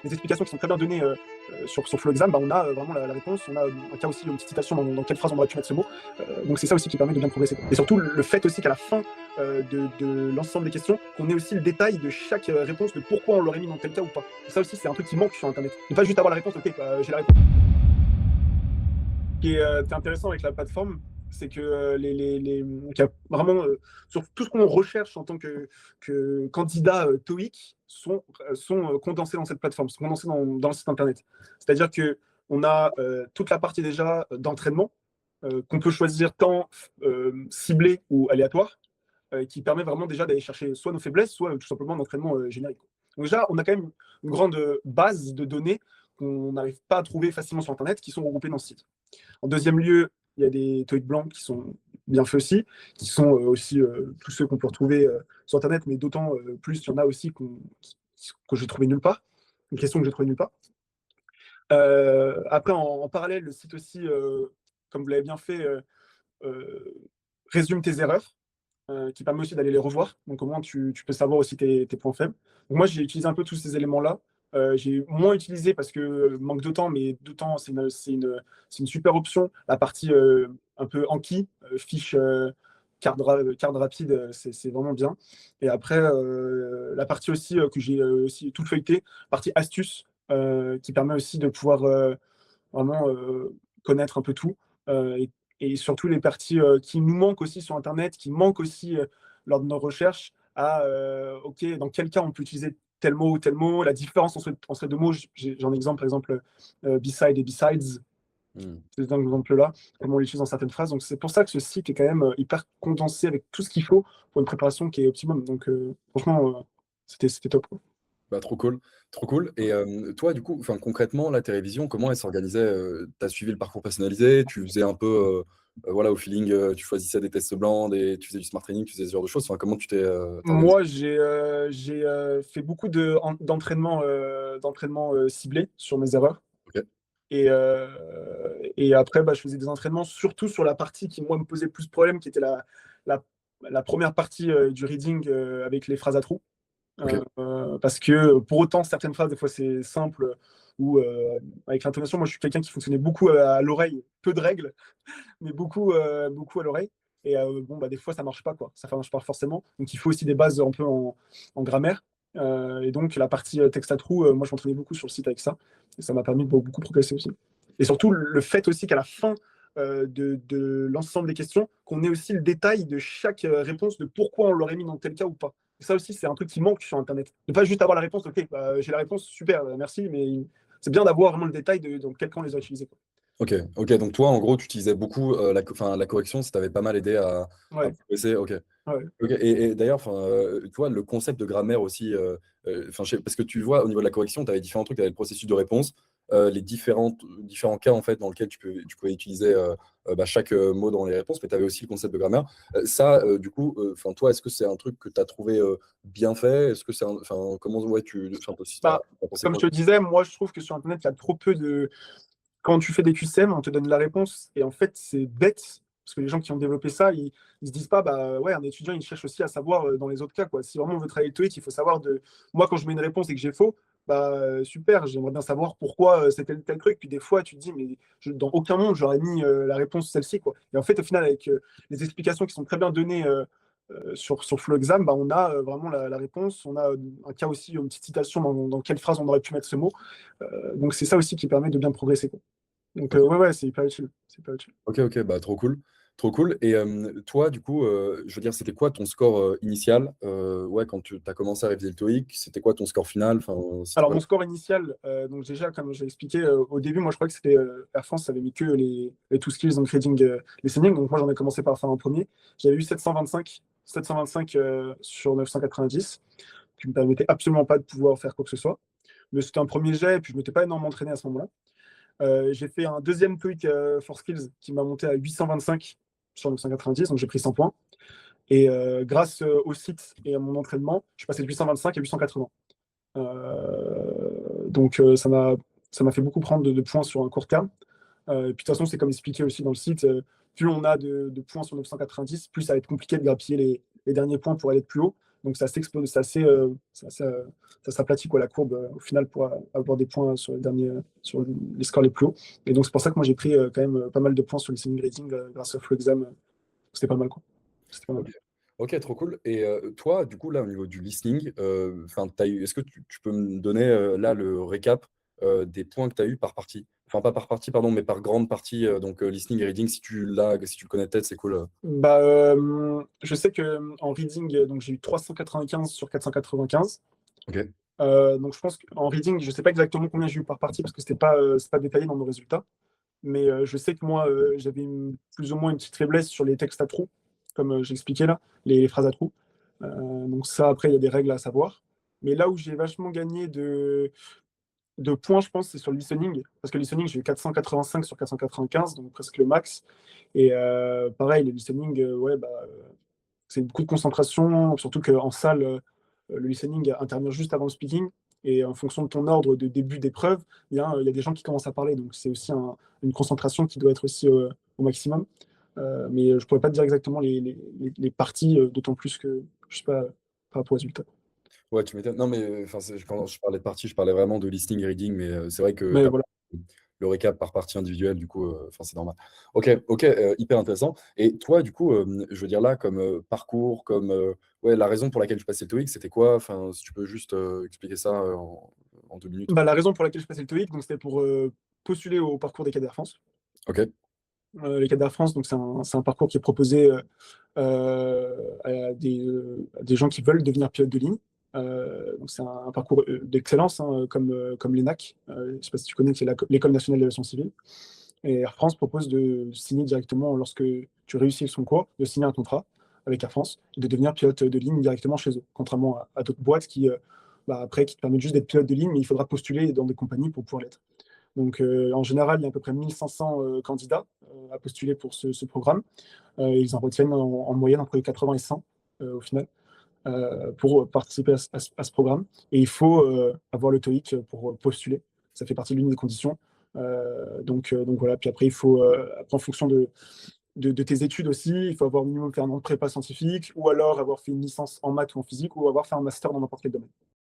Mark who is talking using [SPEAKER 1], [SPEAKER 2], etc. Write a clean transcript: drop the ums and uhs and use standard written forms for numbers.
[SPEAKER 1] les explications qui sont très bien données sur Flow Exam, bah, on a vraiment la réponse. On a un cas aussi, une petite citation dans quelle phrase on aurait pu mettre ce mot. Donc c'est ça aussi qui permet de bien progresser, quoi. Et surtout, le fait aussi qu'à la fin de l'ensemble des questions, qu'on ait aussi le détail de chaque réponse, de pourquoi on l'aurait mis dans tel cas ou pas. Et ça aussi, c'est un truc qui manque sur Internet. Ne pas juste avoir la réponse, ok, j'ai la réponse. Ce qui est intéressant avec la plateforme, c'est que qu'il y a vraiment sur tout ce qu'on recherche en tant que candidat TOEIC sont condensés dans cette plateforme, sont condensés dans le site internet. C'est-à-dire que on a toute la partie déjà d'entraînement qu'on peut choisir tant ciblé ou aléatoire, qui permet vraiment déjà d'aller chercher soit nos faiblesses, soit tout simplement un entraînement générique. Donc déjà, on a quand même une grande base de données qu'on n'arrive pas à trouver facilement sur Internet, qui sont regroupées dans ce site. En deuxième lieu, il y a des TOEIC blancs qui sont bien faits aussi, qui sont aussi tous ceux qu'on peut retrouver sur Internet, mais d'autant plus, il y en a aussi que j'ai trouvé nulle part, une question que j'ai trouvée nulle part. Après, en parallèle, le site aussi, comme vous l'avez bien fait, résume tes erreurs, qui permet aussi d'aller les revoir. Donc, au moins, tu peux savoir aussi tes points faibles. Donc, moi, j'ai utilisé un peu tous ces éléments-là. J'ai moins utilisé parce que manque de temps, mais de temps, c'est une super option. La partie un peu Anki, fiche card rapide, c'est vraiment bien. Et après, la partie aussi que j'ai aussi toute feuilletée, partie astuce, qui permet aussi de pouvoir vraiment connaître un peu tout. Et surtout les parties qui nous manquent aussi sur Internet, qui manquent aussi lors de nos recherches, OK, dans quel cas on peut utiliser tel mot ou tel mot, la différence entre ces deux mots. J'en ai exemple, par exemple, beside et besides,
[SPEAKER 2] Mmh.
[SPEAKER 1] ces exemples-là, comment on l'utilise dans certaines phrases. Donc c'est pour ça que ce site est quand même hyper condensé avec tout ce qu'il faut pour une préparation qui est optimum. Donc franchement, c'était top, quoi.
[SPEAKER 2] Bah, trop cool, trop cool. Et toi, du coup, enfin, concrètement, là, tes révisions, comment elles s'organisaient? Tu as suivi le parcours personnalisé? Tu faisais un peu, voilà, au feeling, tu choisissais des tests blancs, tu faisais du smart training, tu faisais ce genre de choses? Enfin, comment tu t'es organisé?
[SPEAKER 1] Moi, j'ai fait beaucoup d'entraînements ciblés sur mes erreurs.
[SPEAKER 2] OK,
[SPEAKER 1] Et après, bah, je faisais des entraînements surtout sur la partie qui, moi, me posait plus problème, qui était la, la première partie du reading avec les phrases à trous.
[SPEAKER 2] OK.
[SPEAKER 1] Parce que pour autant, certaines phrases, des fois, c'est simple. Ou avec l'intonation, moi, je suis quelqu'un qui fonctionnait beaucoup à l'oreille, peu de règles, mais beaucoup à l'oreille. Et bon, bah, des fois, ça marche pas, quoi. Ça marche pas forcément. Donc, il faut aussi des bases un peu en grammaire. Et donc, la partie texte à trous, moi, je m'entraînais beaucoup sur le site avec ça. Et ça m'a permis de beaucoup progresser aussi. Et surtout, le fait aussi qu'à la fin de l'ensemble des questions, qu'on ait aussi le détail de chaque réponse, de pourquoi on l'aurait mis dans tel cas ou pas. Et ça aussi, c'est un truc qui manque sur Internet. Ne pas juste avoir la réponse, ok, bah, j'ai la réponse, super, merci, mais c'est bien d'avoir vraiment le détail de dans quel cas on les a utilisés, quoi.
[SPEAKER 2] OK, OK, donc toi, en gros, tu utilisais beaucoup, la correction, ça t'avait pas mal aidé à
[SPEAKER 1] Ouais,
[SPEAKER 2] progresser? OK.
[SPEAKER 1] ouais.
[SPEAKER 2] OK et d'ailleurs, enfin, tu vois, le concept de grammaire aussi, enfin, je sais parce que tu vois, au niveau de la correction, tu avais différents trucs. Tu avais le processus de réponse, les différents cas, en fait, dans lesquels tu pouvais utiliser, bah, chaque, mot dans les réponses, mais tu avais aussi le concept de grammaire. Ça, du coup, enfin, toi, est-ce que c'est un truc que tu as trouvé, bien fait? Est-ce que c'est un enfin, comment ouais, enfin, toi aussi, tu
[SPEAKER 1] Bah,
[SPEAKER 2] as pensé
[SPEAKER 1] comme
[SPEAKER 2] quoi?
[SPEAKER 1] je te disais, moi, je trouve que sur Internet, il y a trop peu de. Quand tu fais des QCM, on te donne la réponse. Et en fait, c'est bête. Parce que les gens qui ont développé ça, ils se disent pas, bah ouais, un étudiant, il cherche aussi à savoir dans les autres cas, quoi. Si vraiment on veut travailler le TOEIC, il faut savoir de. Moi, quand je mets une réponse et que j'ai faux, bah super, j'aimerais bien savoir pourquoi c'est tel truc. Puis des fois, tu te dis, mais dans aucun monde, j'aurais mis la réponse celle-ci, quoi. Et en fait, au final, avec les explications qui sont très bien données sur Flow Exam, bah, on a vraiment la réponse. On a un cas aussi, une petite citation dans quelle phrase on aurait pu mettre ce mot. Donc c'est ça aussi qui permet de bien progresser, quoi. Donc
[SPEAKER 2] OK.
[SPEAKER 1] ouais, ouais, c'est hyper utile. C'est hyper utile.
[SPEAKER 2] OK, OK, bah, trop cool, trop cool et toi, du coup, je veux dire, c'était quoi ton score, initial? Ouais, quand tu as commencé à réviser le TOEIC, c'était quoi ton score final? Enfin, c'était
[SPEAKER 1] Alors
[SPEAKER 2] quoi?
[SPEAKER 1] mon score initial, donc déjà comme j'ai expliqué au début, moi je crois que c'était Air France, ça avait mis que les two skills, donc reading, listening. Donc moi j'en ai commencé par faire un premier. J'avais eu 725 sur 990, qui me permettait absolument pas de pouvoir faire quoi que ce soit. Mais c'était un premier jet, et puis je m'étais pas énormément entraîné à ce moment-là. J'ai fait un deuxième TOEIC for skills qui m'a monté à 825 sur 990, donc j'ai pris 100 points. Et grâce au site et à mon entraînement, je suis passé de 825 à 880. Donc ça m'a fait beaucoup prendre de points sur un court terme. Et puis de toute façon, c'est comme expliqué aussi dans le site, plus on a de points sur 990, plus ça va être compliqué de grappiller les derniers points pour aller plus haut. Donc, ça s'aplatit quoi, la courbe au final pour avoir des points sur sur les scores les plus hauts. Et donc, c'est pour ça que moi, j'ai pris quand même pas mal de points sur les listening rating grâce au flow exam. C'était pas mal, quoi. C'était pas mal.
[SPEAKER 2] Ok. Ok, trop cool. Et toi, du coup, là, au niveau du listening, est-ce que tu peux me donner là le récap des points que tu as eu par partie? Enfin, pas par partie, pardon, mais par grande partie. Donc, listening et reading, si tu le connais peut-être, c'est cool.
[SPEAKER 1] Bah, je sais que en reading, donc j'ai eu 395 sur 495.
[SPEAKER 2] Ok.
[SPEAKER 1] Donc je pense qu'en reading, je sais pas exactement combien j'ai eu par partie parce que c'est pas détaillé dans nos résultats. Mais je sais que moi, j'avais plus ou moins une petite faiblesse sur les textes à trous, comme j'ai expliqué là, les phrases à trous. Donc ça, après, il y a des règles à savoir. Mais là où j'ai vachement gagné de points, je pense, c'est sur le listening. Parce que le listening, j'ai eu 485 sur 495, donc presque le max. Et pareil, le listening, ouais, bah, c'est beaucoup de concentration, surtout qu'en salle, le listening intervient juste avant le speaking. Et en fonction de ton ordre de début d'épreuve, il y a des gens qui commencent à parler. Donc, c'est aussi une concentration qui doit être aussi au maximum. Mais je ne pourrais pas te dire exactement les parties, d'autant plus que je ne sais pas par rapport aux résultats.
[SPEAKER 2] Ouais, tu m'étonnes. Non, mais enfin, quand je parlais de partie, je parlais vraiment de listing et reading, mais c'est vrai que
[SPEAKER 1] Mais
[SPEAKER 2] tu as
[SPEAKER 1] voilà.
[SPEAKER 2] le récap par partie individuelle, du coup, enfin, c'est normal. Ok, ok, hyper intéressant. Et toi, du coup, je veux dire là, comme parcours, comme ouais, la raison pour laquelle je passais le TOEIC, c'était quoi? Enfin, si tu peux juste expliquer ça en 2 minutes.
[SPEAKER 1] Bah, la raison pour laquelle je passais le TOEIC, donc, c'était pour postuler au parcours des cadres France.
[SPEAKER 2] Ok,
[SPEAKER 1] Les cadres France, donc c'est un parcours qui est proposé à des gens qui veulent devenir pilote de ligne. Donc c'est un parcours d'excellence, hein, comme l'ENAC. Je ne sais pas si tu connais, c'est l'École nationale de l'aviation civile. Et Air France propose de signer directement, lorsque tu réussis son cours, de signer un contrat avec Air France et de devenir pilote de ligne directement chez eux, contrairement à d'autres boîtes après, qui te permettent juste d'être pilote de ligne, mais il faudra postuler dans des compagnies pour pouvoir l'être. Donc, en général, il y a à peu près 1500 candidats à postuler pour ce programme. Ils en retiennent en moyenne entre 80 et 100 au final pour participer à ce programme. Et il faut avoir le TOEIC pour postuler. Ça fait partie de l'une des conditions. Donc voilà. Puis après, après, en fonction de tes études aussi, il faut avoir au minimum fait un an de prépa scientifique ou alors avoir fait une licence en maths ou en physique ou avoir fait un master dans n'importe quel domaine.